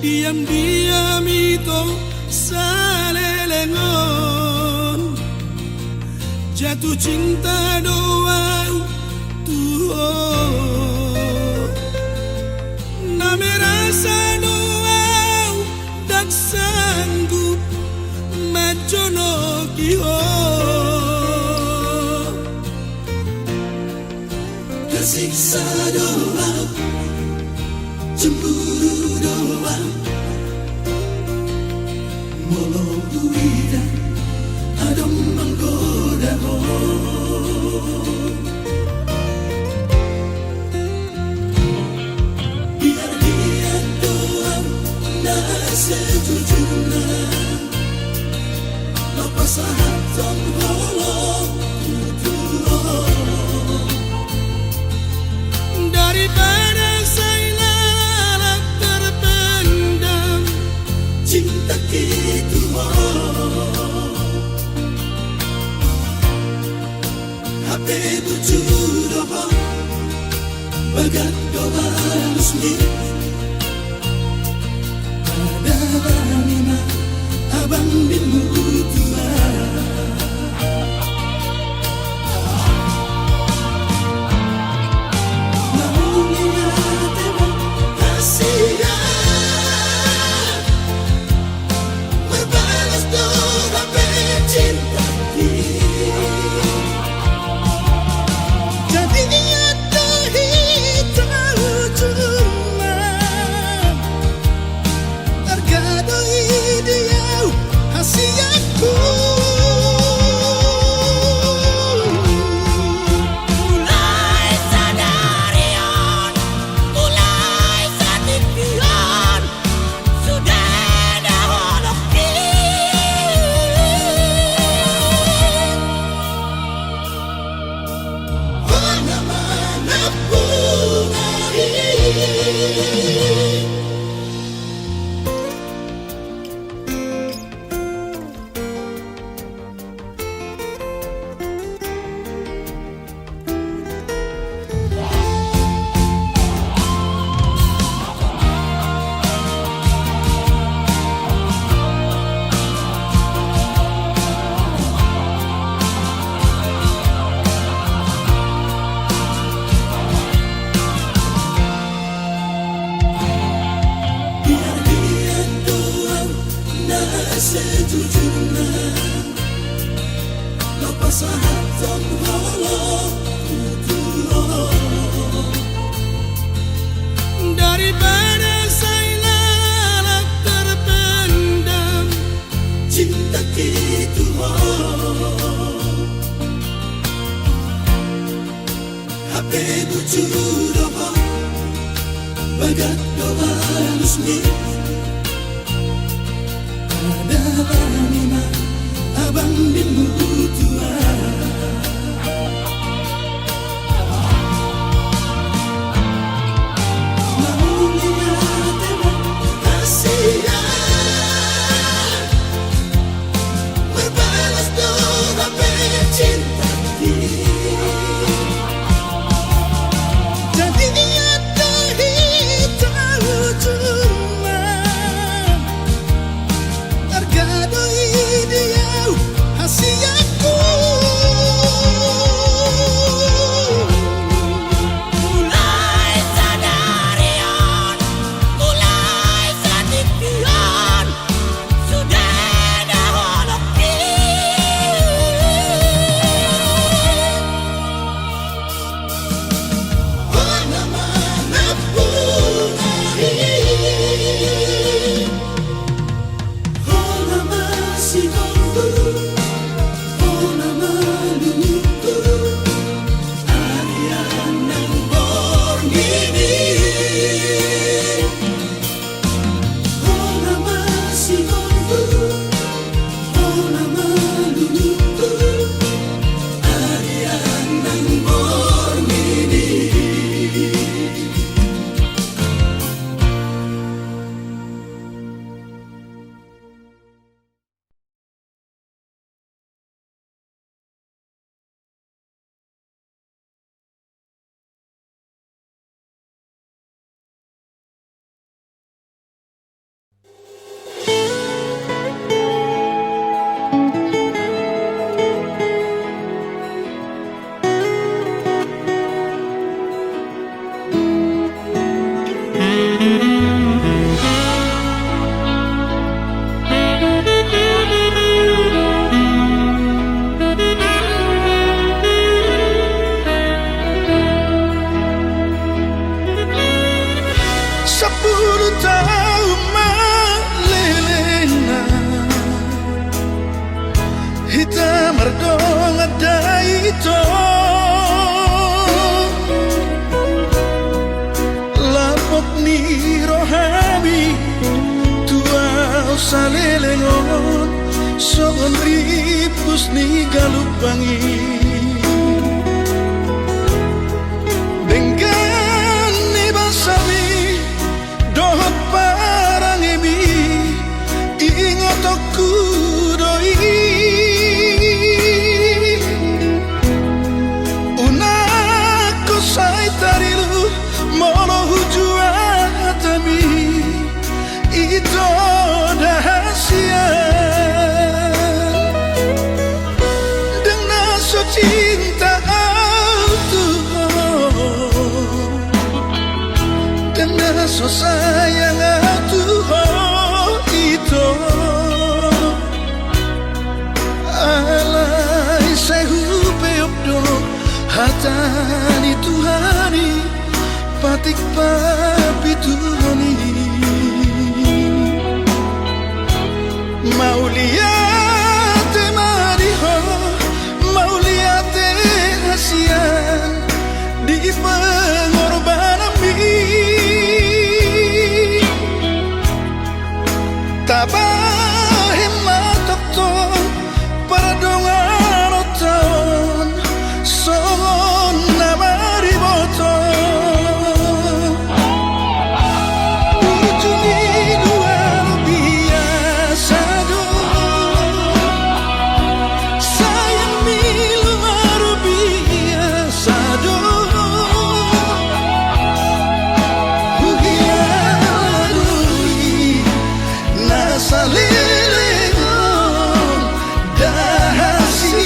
diam-diam itu salelengon, jatuh cinta doang tuh, name rasa doang dak sanggup majono kiho, tersiksa doang, cemburu doang, molo duidan adem menggoda biar dia doang nah sejujurnya lepas hati holong daripada saya terpendam cinta gitu HP bujur doang bagat doa musmi ada lima abang bimu tua sejujurnya lepas hati holong daripada saya terpendam cinta gitu HP bujur doang bagat doa musmi abang bimu tua namun lihat emang kasihan berbalas doa cinta jadi niat tahu cuma tergadoi dia hasil aku dengan nibasami dohot parang emi ingot aku doi unako sai tarilu molo hujua hatami itu rahasia dengan so cinta dengan so sayang itu alai saya hupeop dulu hatani Tuhani patik papi Tuhani Mauliate mariho Mauliate hasian di pengorbanan Tabah matok para dongan oton son namari boton ujuni luar biasa do sayang mi luar biasa do salilingon dahasia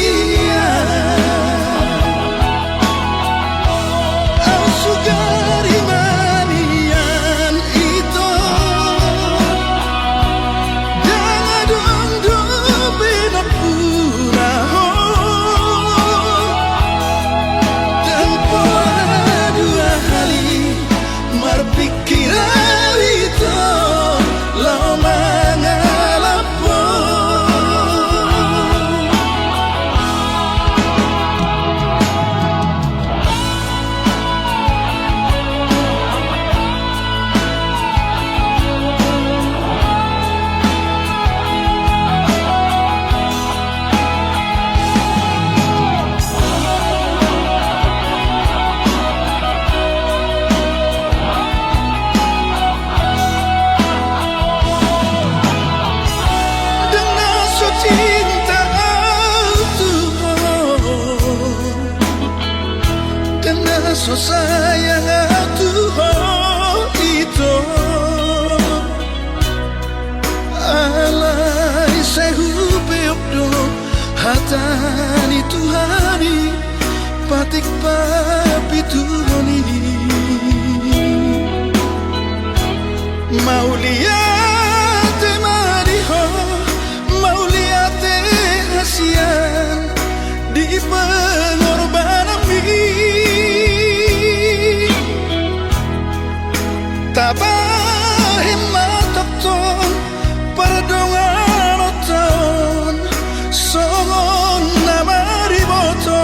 au sugari manian itu jangan dong bina puraho dan pola dua kali marpikirau itu lama so sayang Tuhan itu alai saya hupeop dulu hatani Tuhani patik papi Tuhani Mauliate mariho Mauliate hasian di pengorbanan Tabah matok para dongan oton songon namari boton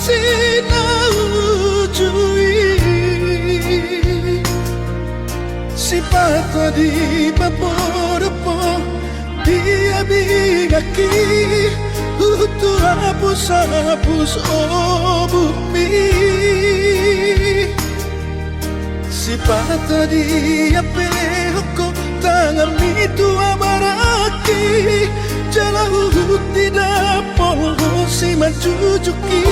sinaucui sipata di paporopo dia bigaki utu hapus-hapus bumi sipata di apehoko tangan itu abaraki jalau tidak poho si majujuki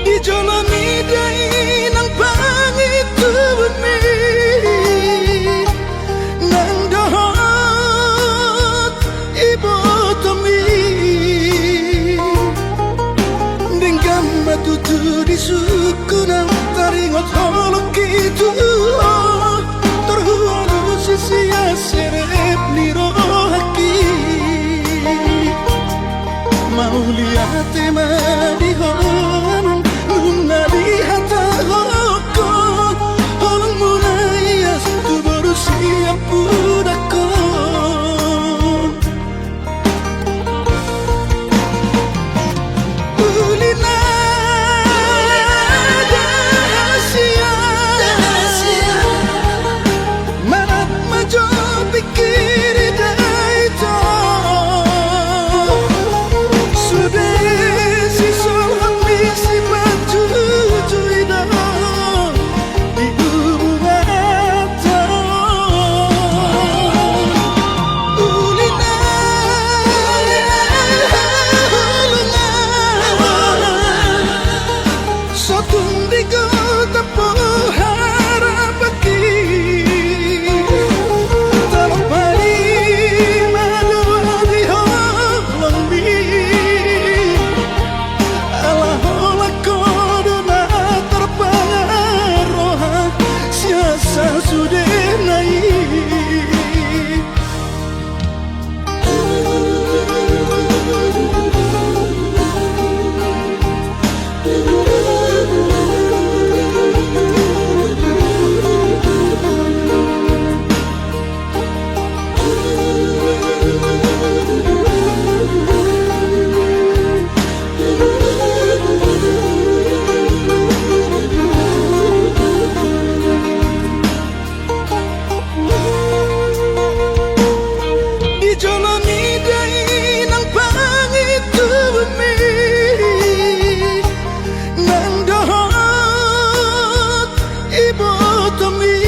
dijolami dai nang pangitu bumi nang dohot ibu tomi dengan batu tu di suku nang taringot holok itu terhualu sia serep nirohaki mau lihat madihon nunga lihat hoko holong mulai tu baru siap pudako ulina dahasia marat majo pikir daito sudah si sohang misi baju cuida di ubata ulina sotung di kota poharapaki terpari madua di holong bi ala hola kodona terpengaruh siasa sudah naik dijolami dai nang pangitu bumi nang dohot ibu tomi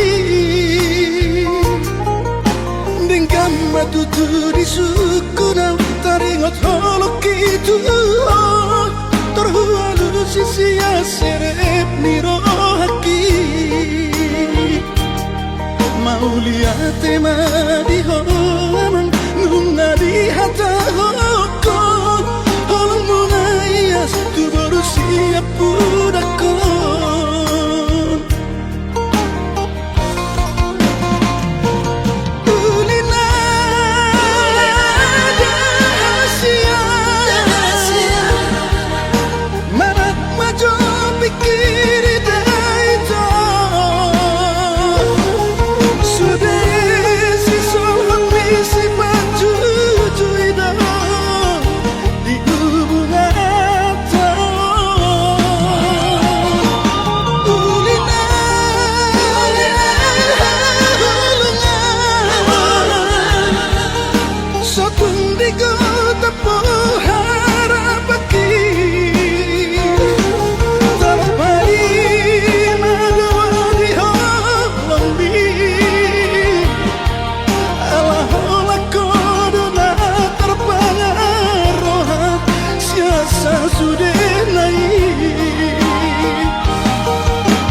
dengan batu tu di suku nang taringot holok itu terhualu sia serep nirohaki mau lihat madihon nunga lihat hoko holong mulai tu baru siap pudako ulina dahasia marat majo pikir daito sudah si sohang misi baju cuida di ubata ulina sotung di kota poharapaki terpari madua di holong bi ala hola kodona terpengaruh siasa sudah naik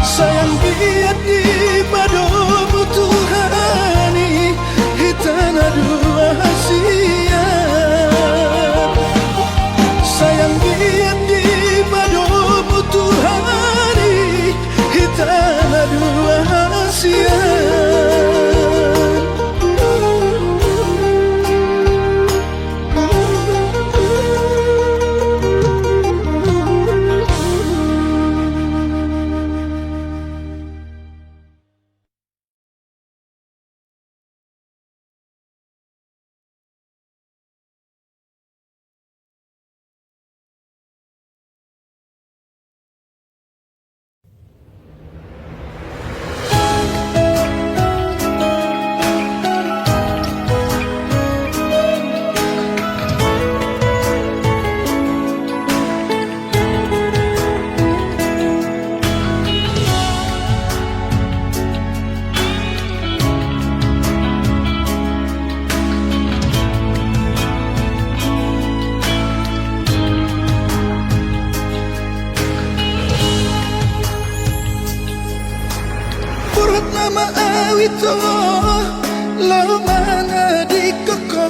sayang biar di pado butuhani hitana dua hasia sayang biar di pado butuhani hitana dua hasia nama awito Laumana di koko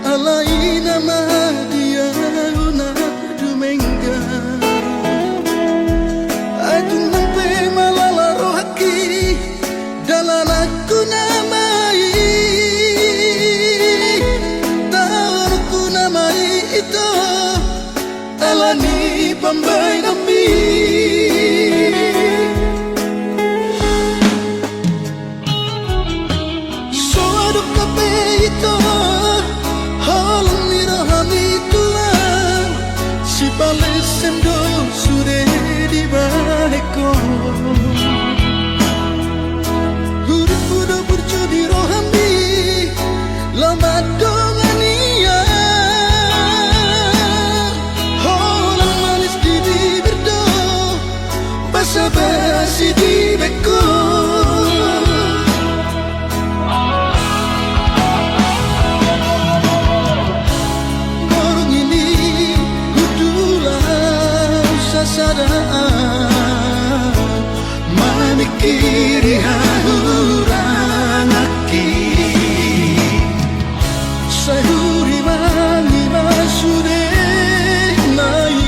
Alai nama dia una dumenga Aku nampe malala rohaki Dalam aku namai Tahu namai itu Alani pambai nami Sendo sudah di balikku Huruf-huruf berjudi rohami Lama dongan ia Holang manis di bibir do Basa-basi di beku Mamikiri hahurang aki Sahuri mani masude nai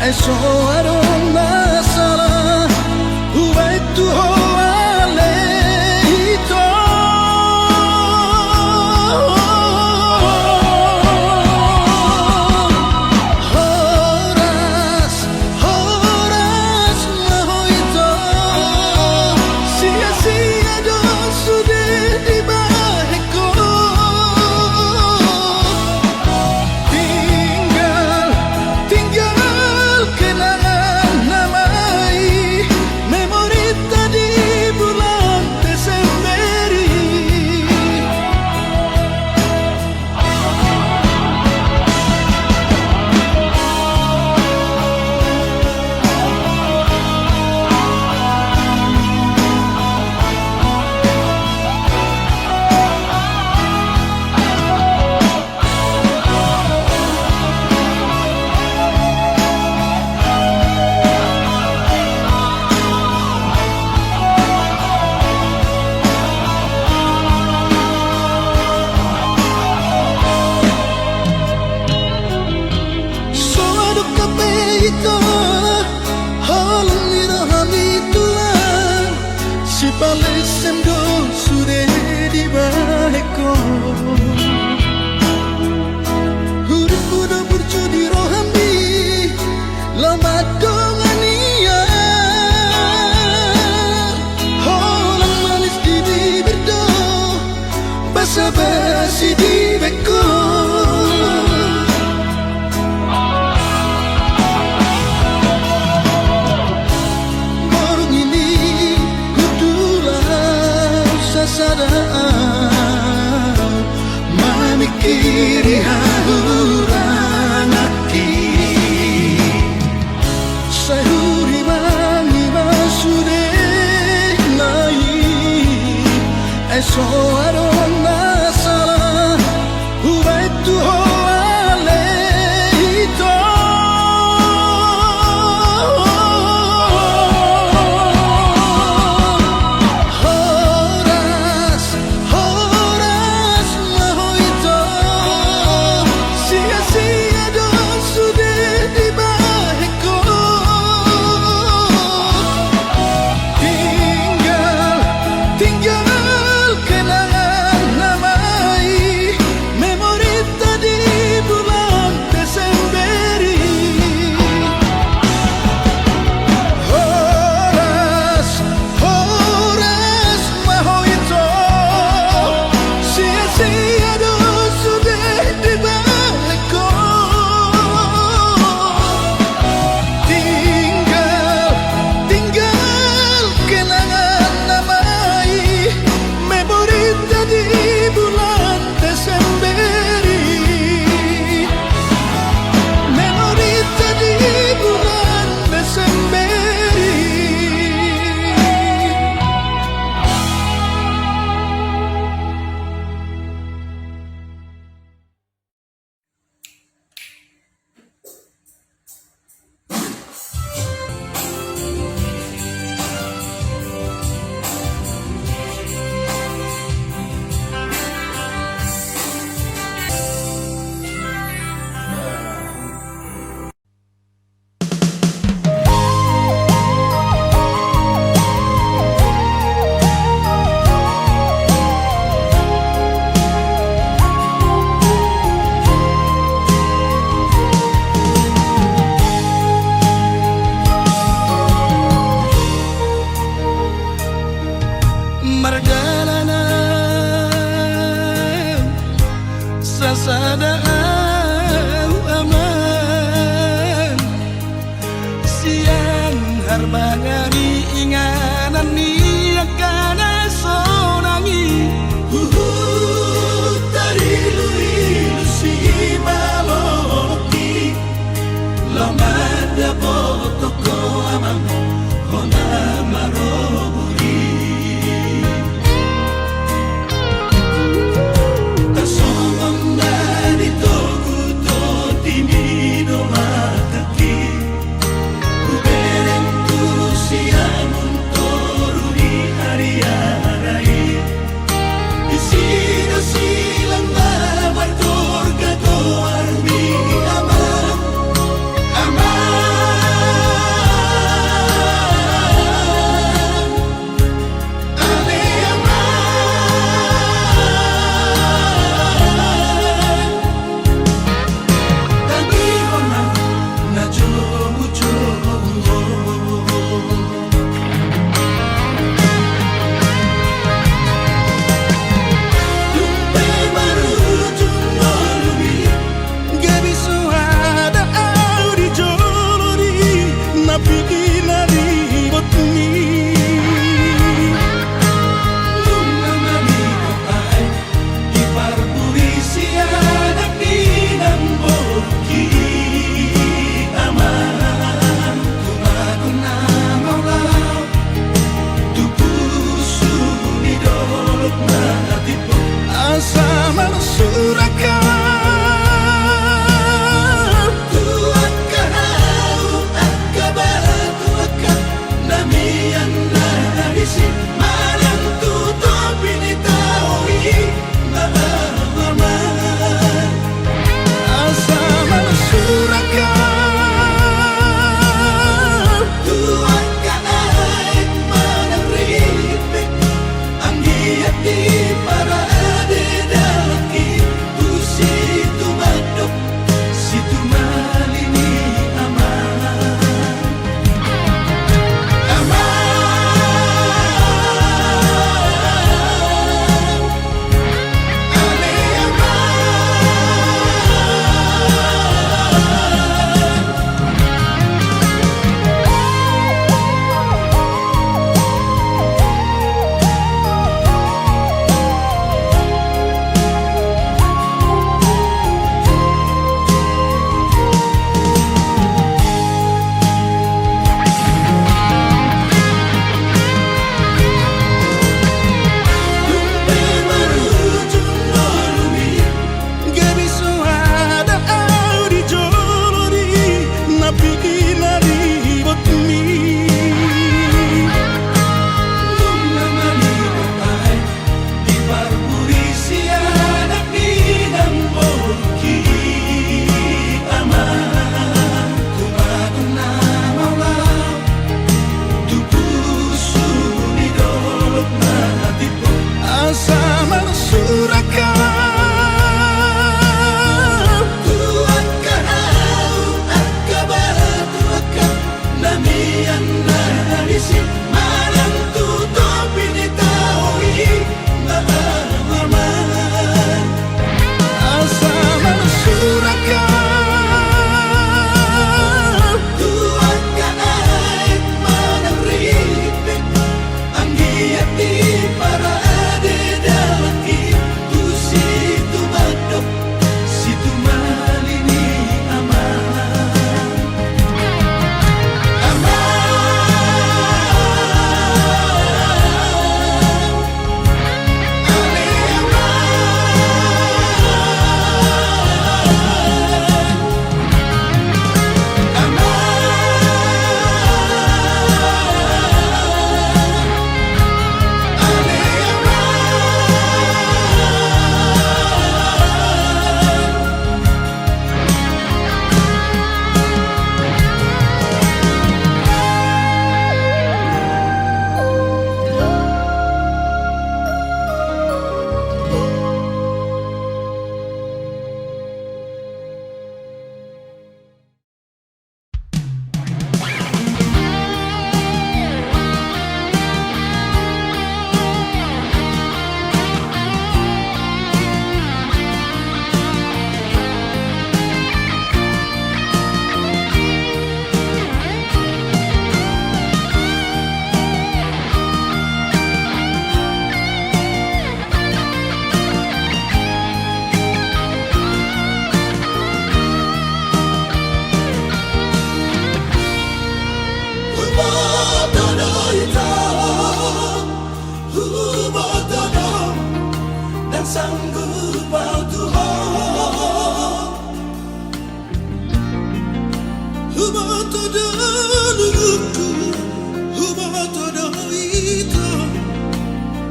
Eso arong nasara Ubai tu hoale ito Balik sendo sudah di balikku Huruf-huruf berjudi rohami Lama dongan ia Holang manis di bibir do Basa-basi di beku Mamikiri hahurang aki Sahuri mani masude nai Eso arong nasara Ubai tu hoale ito Tinggal kenangan nganani akana sonangi tarilu ilu si maloti lamada potoko amam kona maroburi tasomam nani togu to timino mataki kubereng tu siamun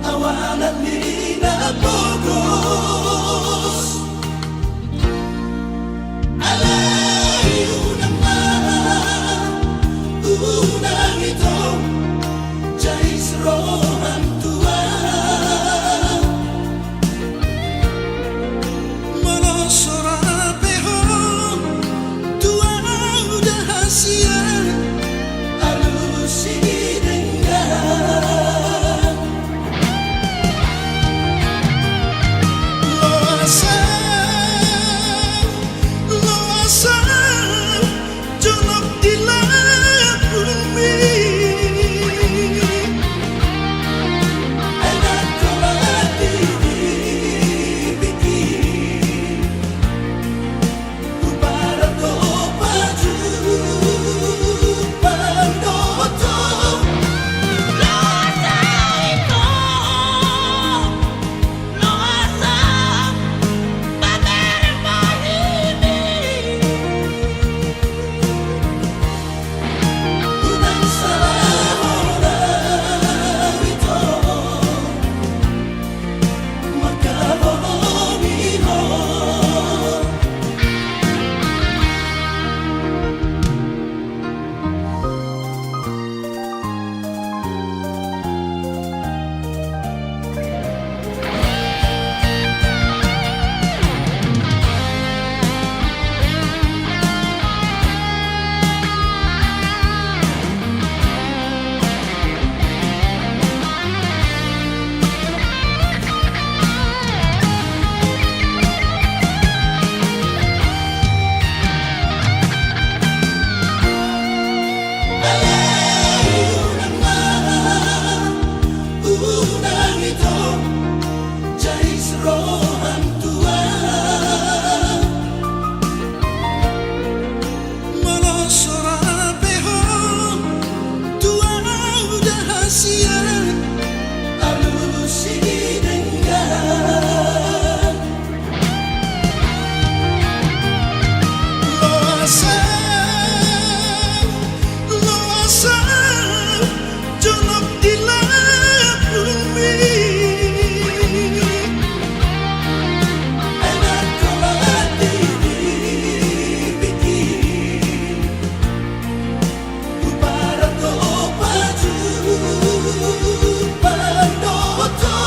Awalan nina bogos alayu naman unang ito jais rohan tua manosorapeho tua udah hasia alusi dengan jonok di langit bumi enak telah dibikin para baju pandoto jonok di langit bumi enak telah dibikin para baju pandoto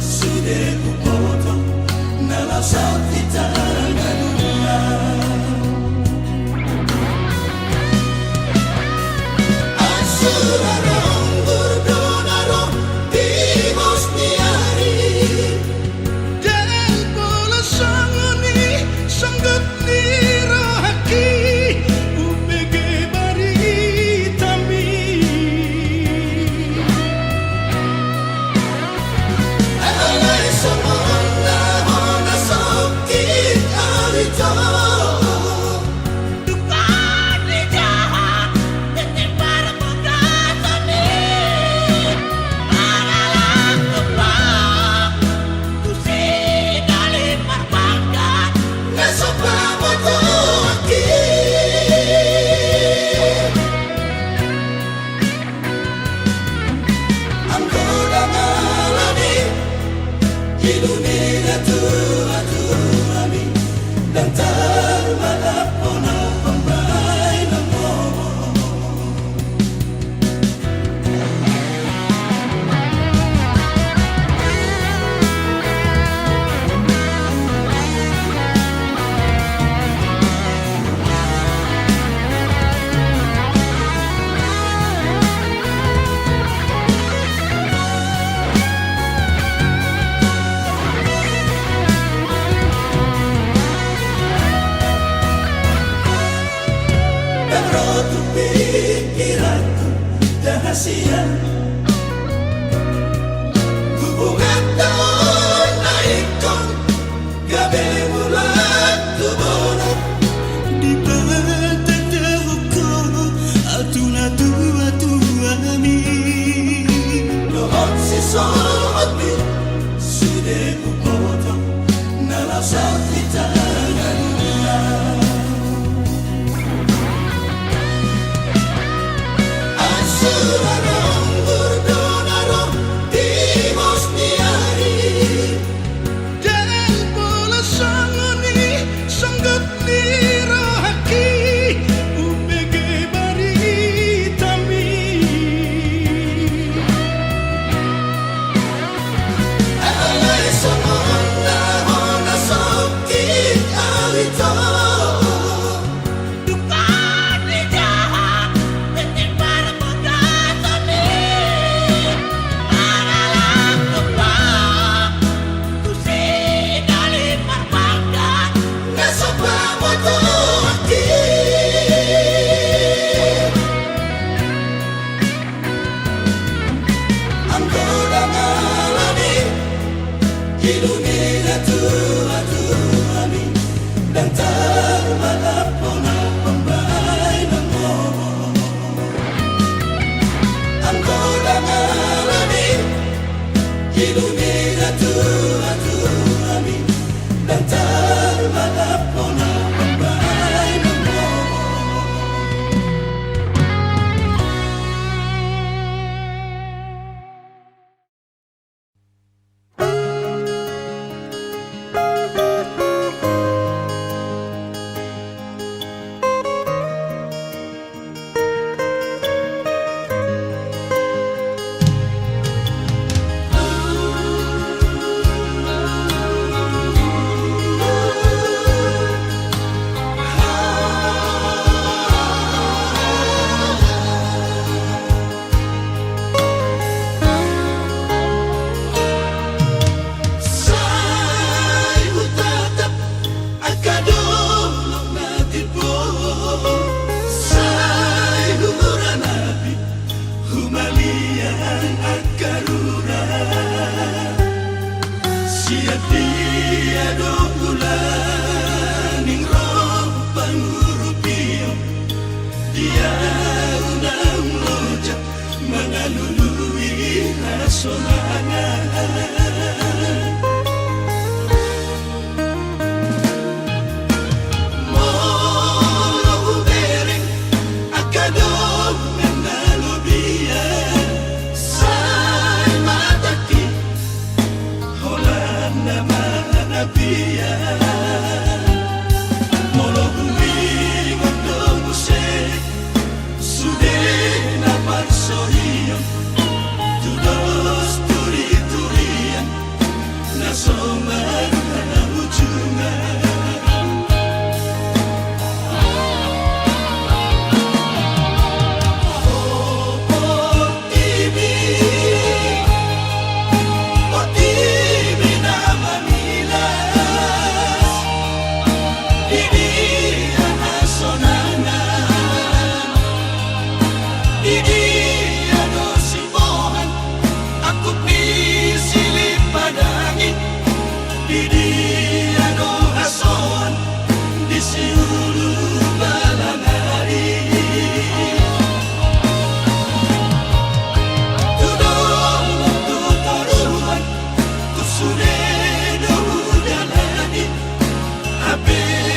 Sudah ku potong nala sakit tangan dunia. pikiranku rahasia hubungan tahun naikkan gabe bulan tubona di pagtatawag ko atuna tuwa-tuwami lohon si soot mi sude upoto nalasap kita Ilumina tuwa-tuwami dan termalapona pembay mo ang kodang alamin. Ilumina tuwa-tuwami dan termalapona pembay mo. Happy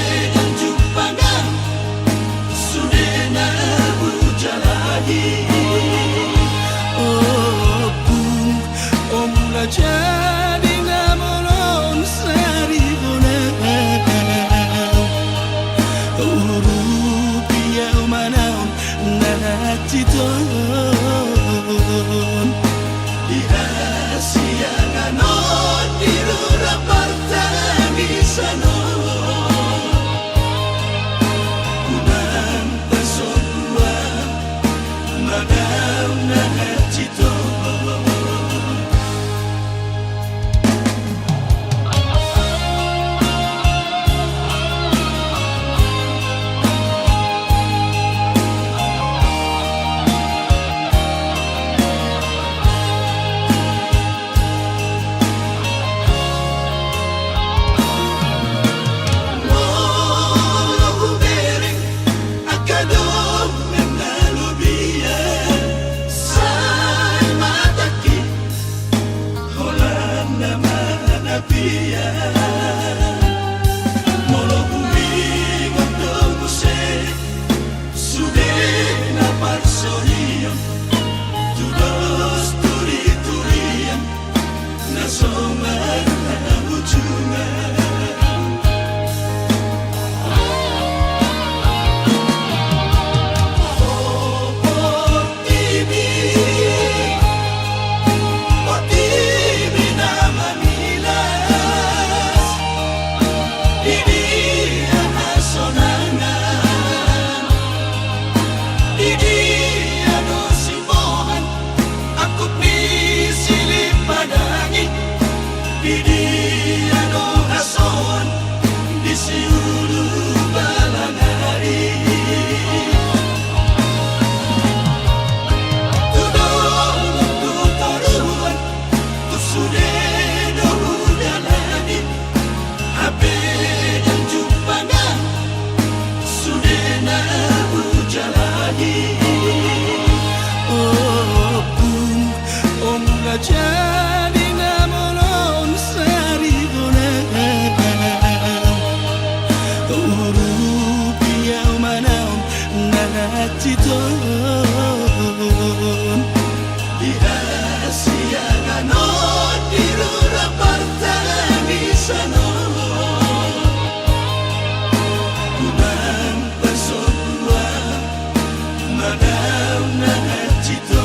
Piau manaon nagaciton Di Asiagan di rura partani sano Kunang pasodua Madam nagacito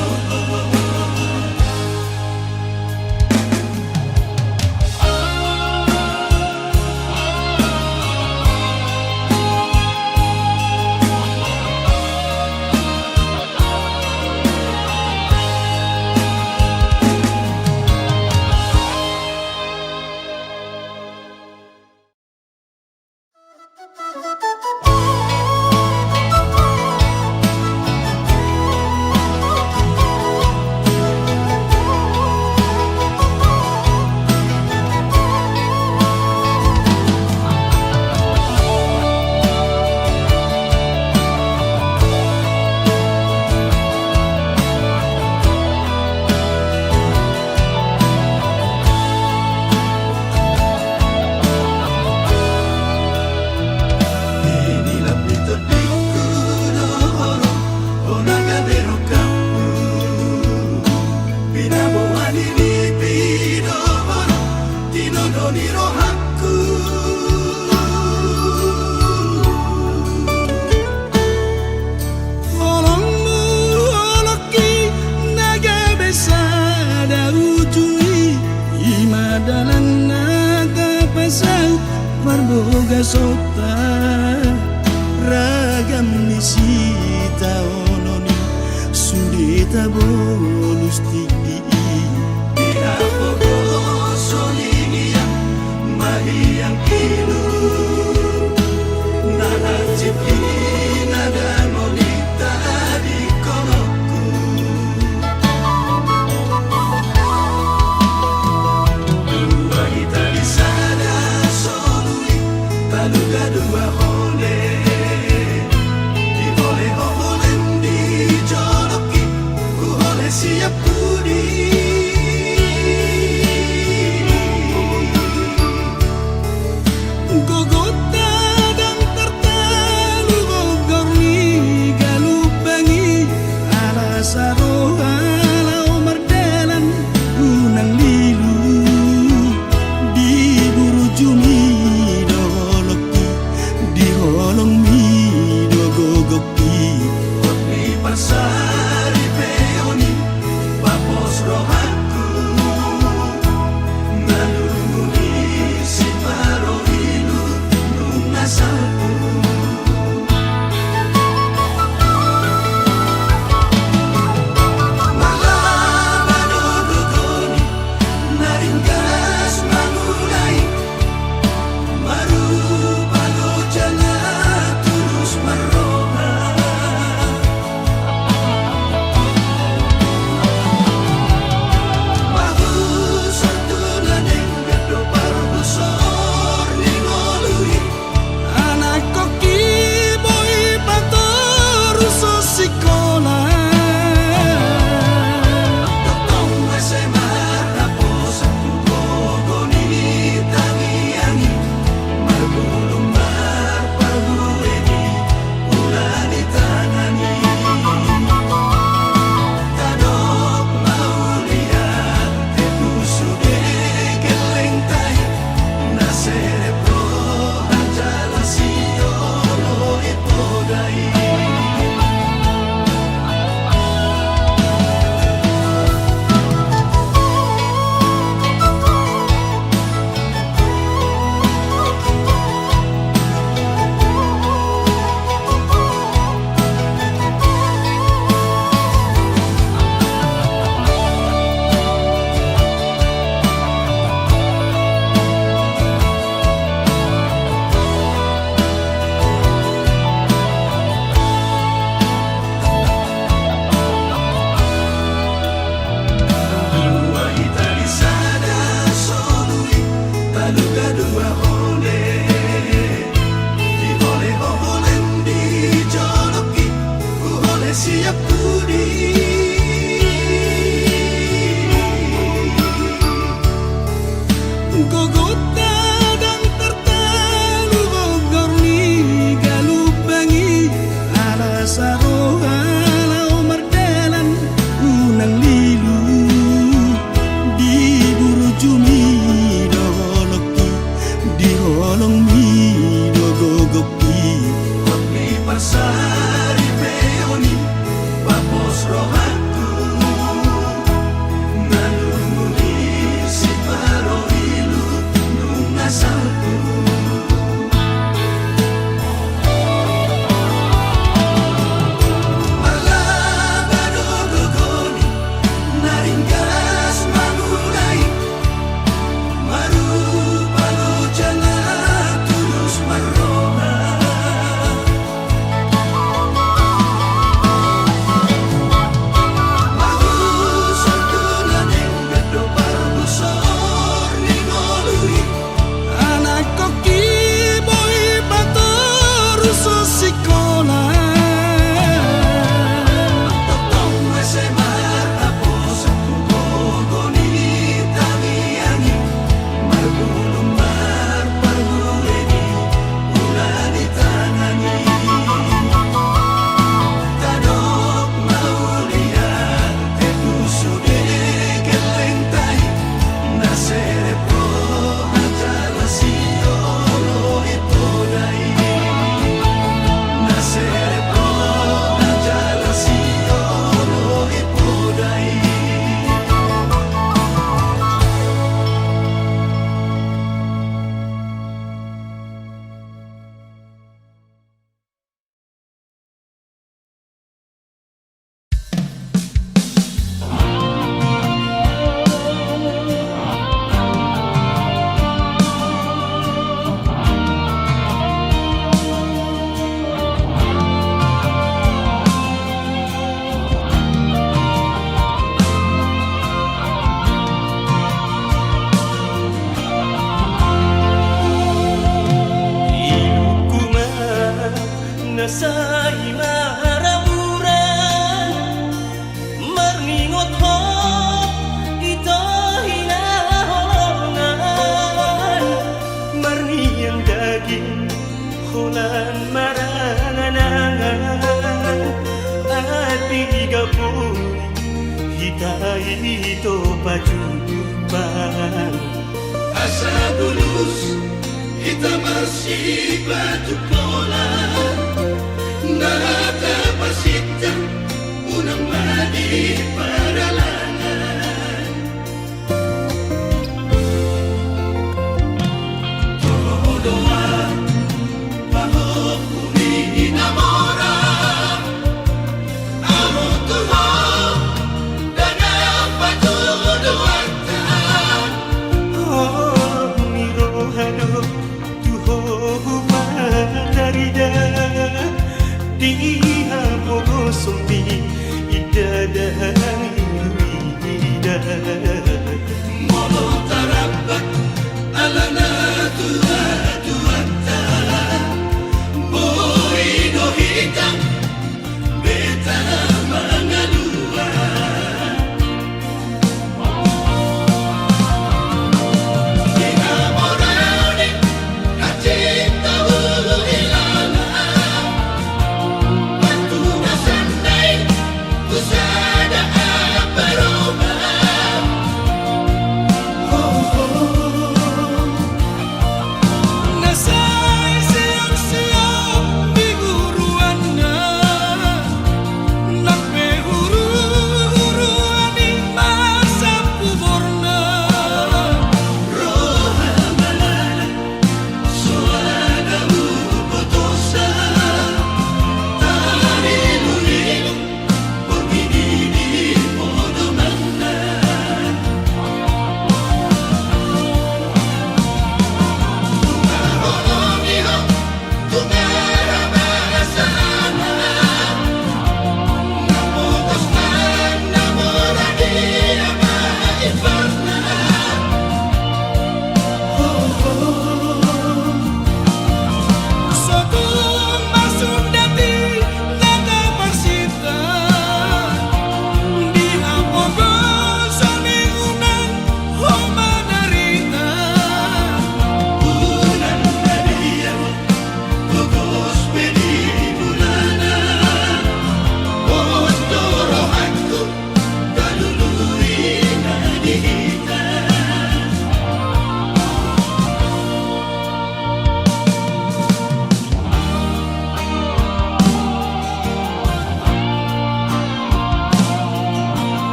Marboga sota ragam nisita ononi sudita bonus tigi Ina pogo solinia mahiyang kinu Nana cipi nada molita di konoku Dua kita di sana Taluga dua hole Di hole hole di joloki Ku hole siap budi Gogota dan tertalu Bogor ni galubangi Ala saro alau mardalan Unang lilu Di buru jumi di Holan marangan Ati gapun Hitai ito pajupan Asa bulus kita masih batu pola Nata pasita unang madi paralangan Doa bahwa kami inamora Amo Tuhan dan apa tuduhan Oh mirohano tuho humana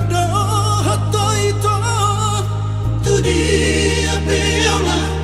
do hatoi to Tu dia beola